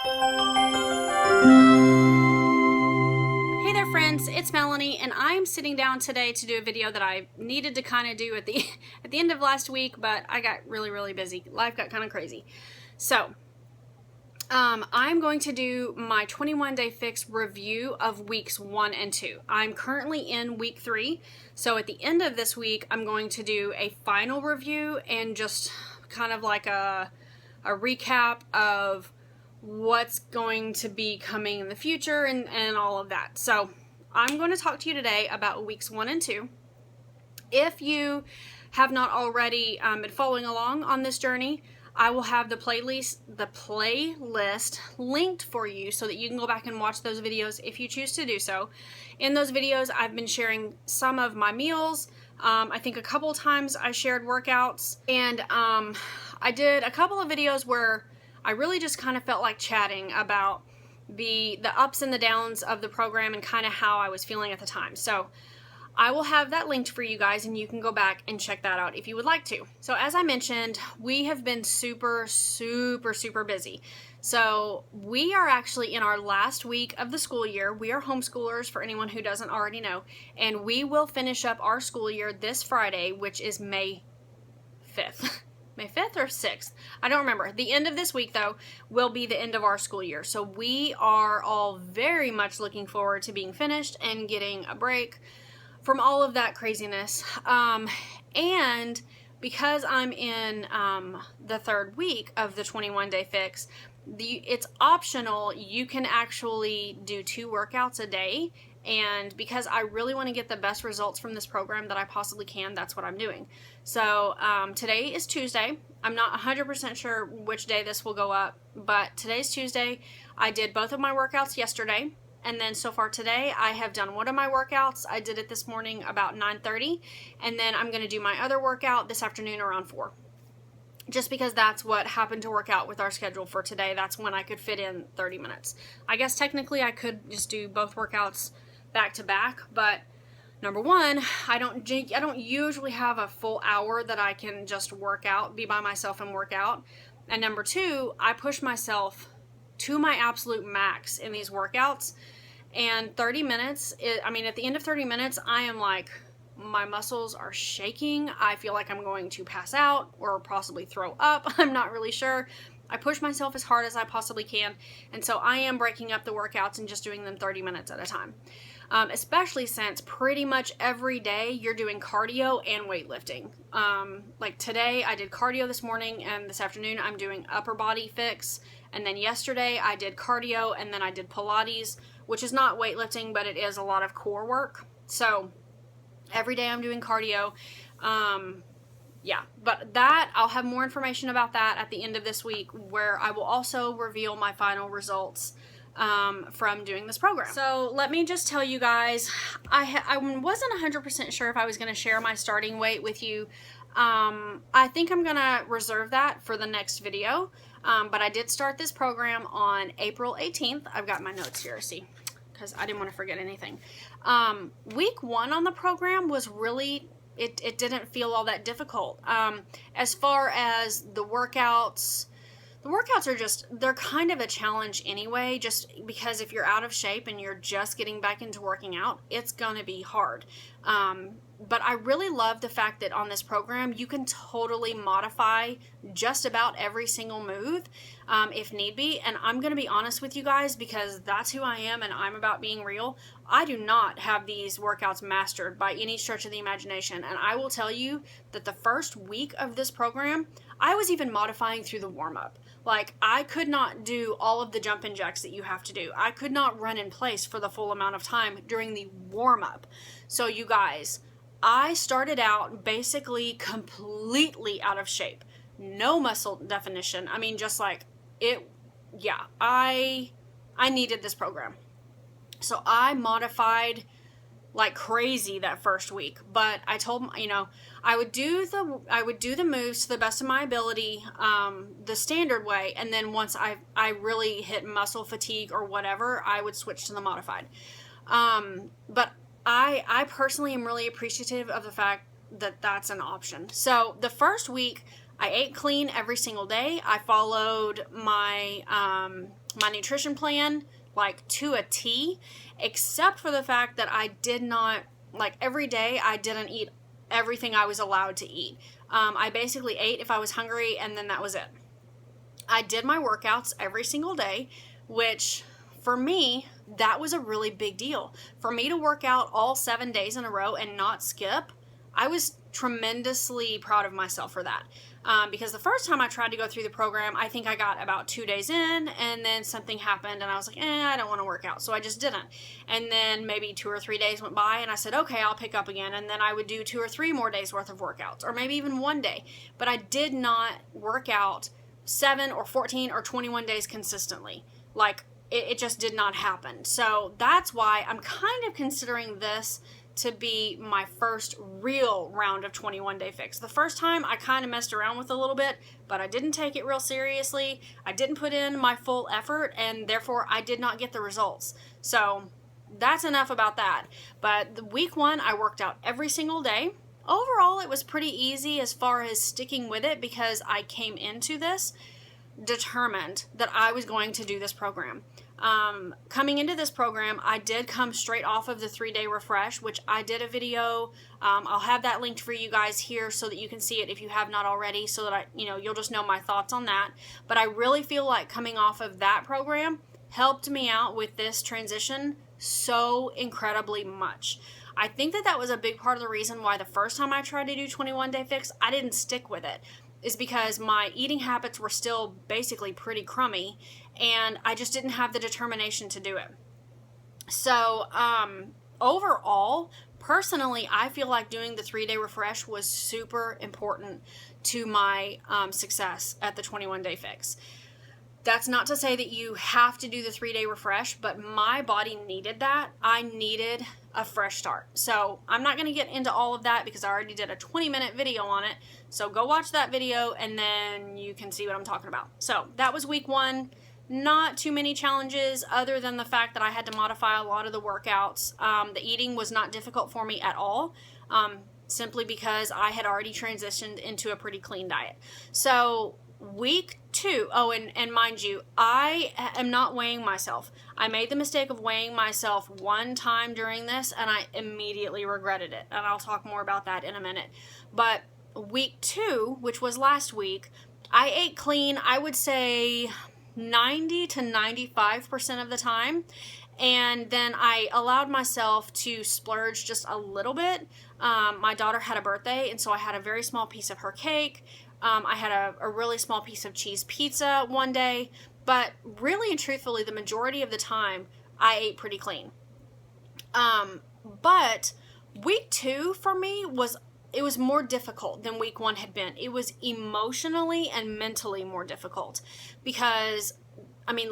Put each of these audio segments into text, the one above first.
Hey there friends, it's Melanie, and I'm sitting down today to do a video that I needed to kind of do at the end of last week, but I got really busy. Life got kind of crazy. So I'm going to do my 21-day fix review of weeks 1 and 2. I'm currently in week 3, so at the end of this week I'm going to do a final review and just kind of like a recap of what's going to be coming in the future and all of that. So I'm going to talk to you today about weeks 1 and 2. If you have not already been following along on this journey, I will have the playlist linked for you so that you can go back and watch those videos if you choose to do so. In those videos, I've been sharing some of my meals. I think a couple times I shared workouts, and I did a couple of videos where I really just kind of felt like chatting about the ups and the downs of the program and kind of how I was feeling at the time. So I will have that linked for you guys, and you can go back and check that out if you would like to. So as I mentioned, we have been super busy. So we are actually in our last week of the school year. We are homeschoolers, for anyone who doesn't already know, and we will finish up our school year this Friday, which is May 5th. May 5th or 6th? I don't remember. The end of this week, though, will be the end of our school year. So we are all very much looking forward to being finished and getting a break from all of that craziness. And because I'm in the third week of the 21-day fix, it's optional. You can actually do 2 workouts a day. And because I really want to get the best results from this program that I possibly can, that's what I'm doing. So today is Tuesday. I'm not 100% sure which day this will go up, but today's Tuesday. I did both of my workouts yesterday. And then so far today, I have done one of my workouts. I did it this morning about 9:30. And then I'm going to do my other workout this afternoon around 4. Just because that's what happened to work out with our schedule for today. That's when I could fit in 30 minutes. I guess technically I could just do both workouts back to back, but number one, I don't usually have a full hour that I can just work out, be by myself and work out. And number two, I push myself to my absolute max in these workouts. And 30 minutes, at the end of 30 minutes, I am like, my muscles are shaking. I feel like I'm going to pass out or possibly throw up. I'm not really sure. I push myself as hard as I possibly can. And so I am breaking up the workouts and just doing them 30 minutes at a time. Especially since pretty much every day you're doing cardio and weightlifting. Like today I did cardio this morning, and this afternoon I'm doing upper body fix. And then yesterday I did cardio, and then I did Pilates, which is not weightlifting, but it is a lot of core work. So every day I'm doing cardio. Yeah, but that, I'll have more information about that at the end of this week, where I will also reveal my final results from doing this program. So let me just tell you guys, I wasn't 100% sure if I was going to share my starting weight with you. I think I'm going to reserve that for the next video. But I did start this program on April 18th. I've got my notes here, see, because I didn't want to forget anything. Week 1 on the program was really, it didn't feel all that difficult. As far as the workouts are just, they're kind of a challenge anyway, just because if you're out of shape and you're just getting back into working out, it's going to be hard. But I really love the fact that on this program, you can totally modify just about every single move if need be. And I'm going to be honest with you guys, because that's who I am and I'm about being real. I do not have these workouts mastered by any stretch of the imagination. And I will tell you that the first week of this program, I was even modifying through the warm-up. Like, I could not do all of the jump and jacks that you have to do. I could not run in place for the full amount of time during the warm-up. So you guys, I started out basically completely out of shape. No muscle definition. I mean, just like it, yeah, I needed this program. So I modified like crazy that first week, but I told him, I would do the moves to the best of my ability, the standard way, and then once I really hit muscle fatigue or whatever, I would switch to the modified. But I personally am really appreciative of the fact that that's an option. So the first week, I ate clean every single day. I followed my my nutrition plan like to a T, except for the fact that I did not, like, every day I didn't eat everything I was allowed to eat. I basically ate if I was hungry, and then that was it. I did my workouts every single day, which for me, that was a really big deal. For me to work out all 7 days in a row and not skip, I was tremendously proud of myself for that. Because the first time I tried to go through the program, I think I got about 2 days in, and then something happened, and I was like, I don't want to work out, so I just didn't. And then maybe 2 or 3 days went by, and I said, okay, I'll pick up again, and then I would do 2 or 3 more days worth of workouts, or maybe even 1 day. But I did not work out 7 or 14 or 21 days consistently. Like, it just did not happen. So that's why I'm kind of considering this to be my first real round of 21-day fix. The first time I kind of messed around with a little bit, but I didn't take it real seriously. I didn't put in my full effort, and therefore I did not get the results. So that's enough about that. But the week 1, I worked out every single day. Overall, it was pretty easy as far as sticking with it, because I came into this determined that I was going to do this program. Coming into this program, I did come straight off of the 3-day refresh, which I did a video. I'll have that linked for you guys here so that you can see it if you have not already, so that you'll just know my thoughts on that. But I really feel like coming off of that program helped me out with this transition so incredibly much. I think that was a big part of the reason why the first time I tried to do 21-day fix, I didn't stick with it, is because my eating habits were still basically pretty crummy, and I just didn't have the determination to do it. So, overall, personally, I feel like doing the 3-day refresh was super important to my success at the 21-day fix. That's not to say that you have to do the 3-day refresh, but my body needed that. I needed a fresh start. So I'm not going to get into all of that because I already did a 20-minute video on it. So go watch that video and then you can see what I'm talking about. So that was week 1. Not too many challenges other than the fact that I had to modify a lot of the workouts. The eating was not difficult for me at all, simply because I had already transitioned into a pretty clean diet. So week 2, and mind you, I am not weighing myself. I made the mistake of weighing myself one time during this, and I immediately regretted it. And I'll talk more about that in a minute. But week 2, which was last week, I ate clean, I would say 90 to 95% of the time. And then I allowed myself to splurge just a little bit. My daughter had a birthday, and so I had a very small piece of her cake. I had a really small piece of cheese pizza one day, but really and truthfully, the majority of the time, I ate pretty clean. But week 2 for me was more difficult than week 1 had been. It was emotionally and mentally more difficult because,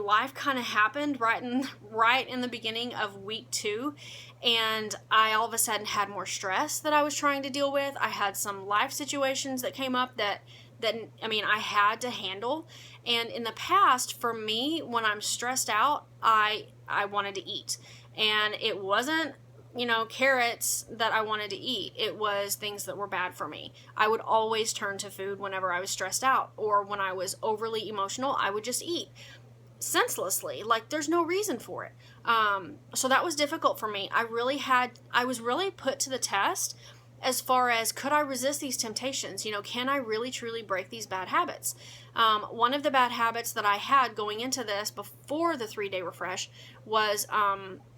life kind of happened right in the beginning of week 2, and I all of a sudden had more stress that I was trying to deal with. I had some life situations that came up that I had to handle. And in the past, for me, when I'm stressed out, I wanted to eat. And it wasn't, carrots that I wanted to eat. It was things that were bad for me. I would always turn to food whenever I was stressed out, or when I was overly emotional, I would just eat senselessly. Like, there's no reason for it. So that was difficult for me. I was really put to the test as far as, could I resist these temptations? Can I really truly break these bad habits? One of the bad habits that I had going into this before the 3-day refresh was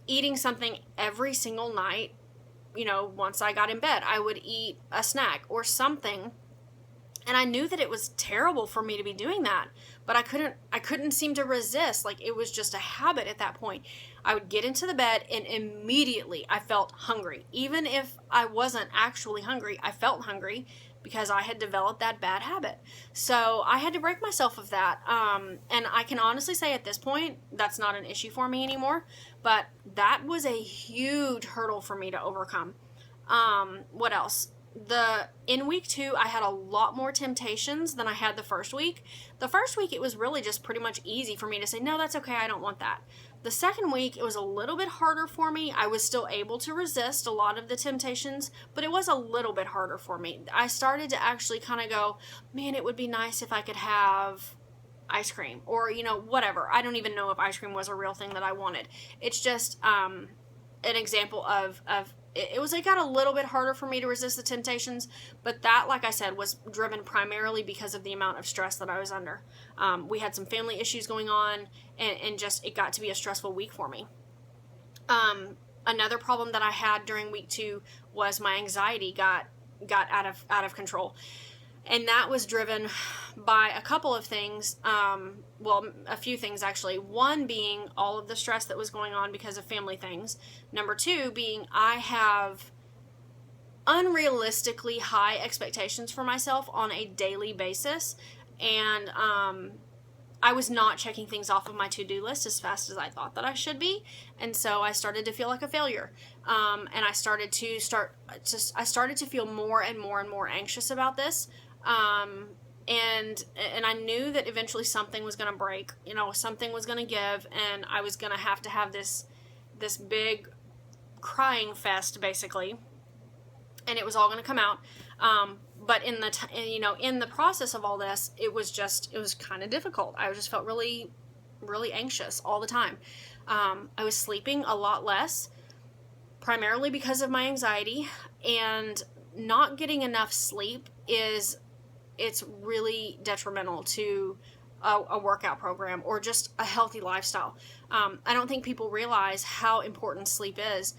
eating something every single night. Once I got in bed, I would eat a snack or something. And I knew that it was terrible for me to be doing that, but I couldn't seem to resist. Like, it was just a habit at that point. I would get into the bed and immediately I felt hungry. Even if I wasn't actually hungry, I felt hungry because I had developed that bad habit. So I had to break myself of that. And I can honestly say at this point, that's not an issue for me anymore, but that was a huge hurdle for me to overcome. What else? in week 2, I had a lot more temptations than I had the first week. The first week, it was really just pretty much easy for me to say, no, that's okay, I don't want that. The second week, it was a little bit harder for me. I was still able to resist a lot of the temptations, but it was a little bit harder for me. I started to actually kind of go, man, it would be nice if I could have ice cream, or, whatever. I don't even know if ice cream was a real thing that I wanted. It's just an example of it got a little bit harder for me to resist the temptations, but that, like I said, was driven primarily because of the amount of stress that I was under. We had some family issues going on, and just it got to be a stressful week for me. Another problem that I had during week 2 was my anxiety got out of control. And that was driven by a couple of things, a few things actually. One being all of the stress that was going on because of family things. Number 2 being I have unrealistically high expectations for myself on a daily basis. And I was not checking things off of my to-do list as fast as I thought that I should be. And so I started to feel like a failure. And I started to feel more and more and more anxious about this. And I knew that eventually something was going to break, something was going to give, and I was going to have this big crying fest, basically, and it was all going to come out. But in the process of all this, it was kind of difficult. I just felt really, really anxious all the time. I was sleeping a lot less, primarily because of my anxiety, and not getting enough sleep it's really detrimental to a workout program or just a healthy lifestyle. I don't think people realize how important sleep is,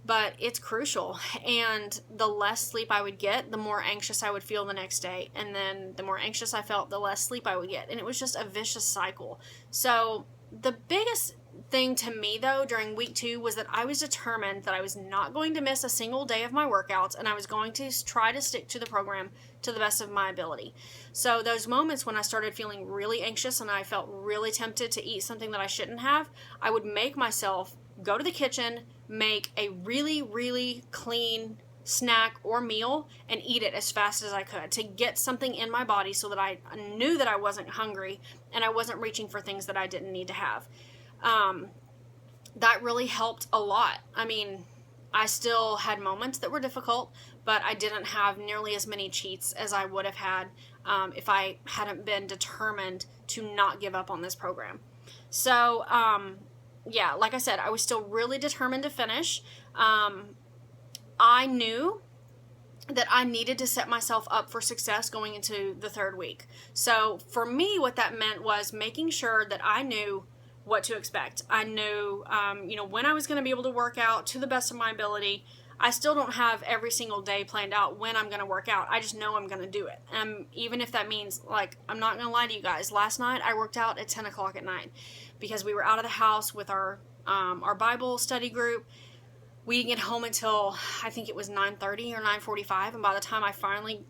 but it's crucial. And the less sleep I would get, the more anxious I would feel the next day. And then the more anxious I felt, the less sleep I would get. And it was just a vicious cycle. So the biggest thing to me, though, during week 2 was that I was determined that I was not going to miss a single day of my workouts, and I was going to try to stick to the program to the best of my ability. So those moments when I started feeling really anxious and I felt really tempted to eat something that I shouldn't have, I would make myself go to the kitchen, make a really, really clean snack or meal, and eat it as fast as I could to get something in my body so that I knew that I wasn't hungry and I wasn't reaching for things that I didn't need to have. That really helped a lot. I mean, I still had moments that were difficult, but I didn't have nearly as many cheats as I would have had if I hadn't been determined to not give up on this program. So, like I said, I was still really determined to finish. I knew that I needed to set myself up for success going into the 3rd week. So for me, what that meant was making sure that I knew what to expect. I knew, when I was going to be able to work out to the best of my ability. I still don't have every single day planned out when I'm going to work out. I just know I'm going to do it. Even if that means, I'm not going to lie to you guys. Last night, I worked out at 10 o'clock at night because we were out of the house with our Bible study group. We didn't get home until, I think it was 9:30 or 9:45. And by the time I finally,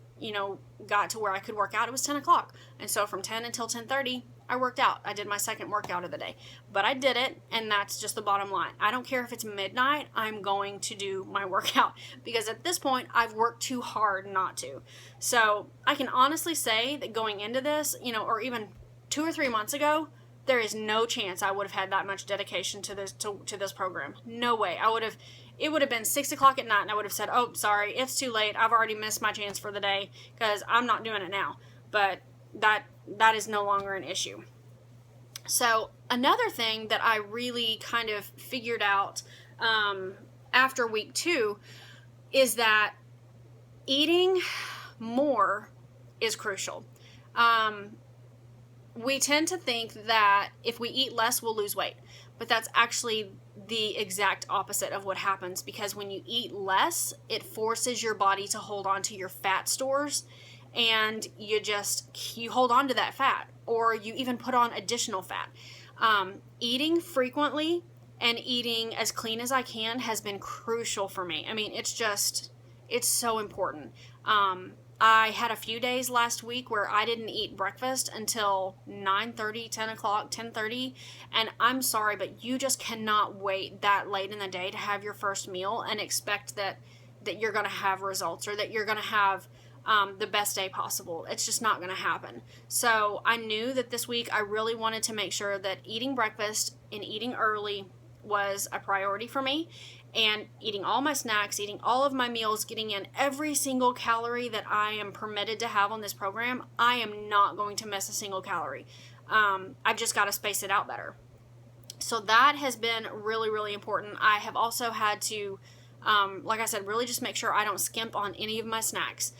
got to where I could work out, it was 10 o'clock. And so from 10 until 10:30, I worked out. I did my second workout of the day. But I did it, and that's just the bottom line. I don't care if it's midnight, I'm going to do my workout. Because at this point, I've worked too hard not to. So I can honestly say that going into this, or even 2 or 3 months ago, there is no chance I would have had that much dedication to this program. No way. It would have been 6 o'clock at night, and I would have said, oh, sorry, it's too late. I've already missed my chance for the day because I'm not doing it now. But that is no longer an issue. So another thing that I really kind of figured out after week 2 is that eating more is crucial. We tend to think that if we eat less, we'll lose weight. But that's actually the exact opposite of what happens, because when you eat less, it forces your body to hold on to your fat stores, and you hold on to that fat, or you even put on additional fat. Eating frequently and eating as clean as I can has been crucial for me. I mean, it's so important. I had a few days last week where I didn't eat breakfast until 9:30, 10 o'clock, 10:30, and I'm sorry, but you just cannot wait that late in the day to have your first meal and expect that that you're going to have results or that you're going to have the best day possible. It's just not going to happen. So I knew that this week I really wanted to make sure that eating breakfast and eating early was a priority for me, and eating all my snacks, eating all of my meals, getting in every single calorie that I am permitted to have on this program. I am not going to miss a single calorie. I've just got to space it out better. So that has been really, really important. I have also had to, like I said, really just make sure I don't skimp on any of my snacks.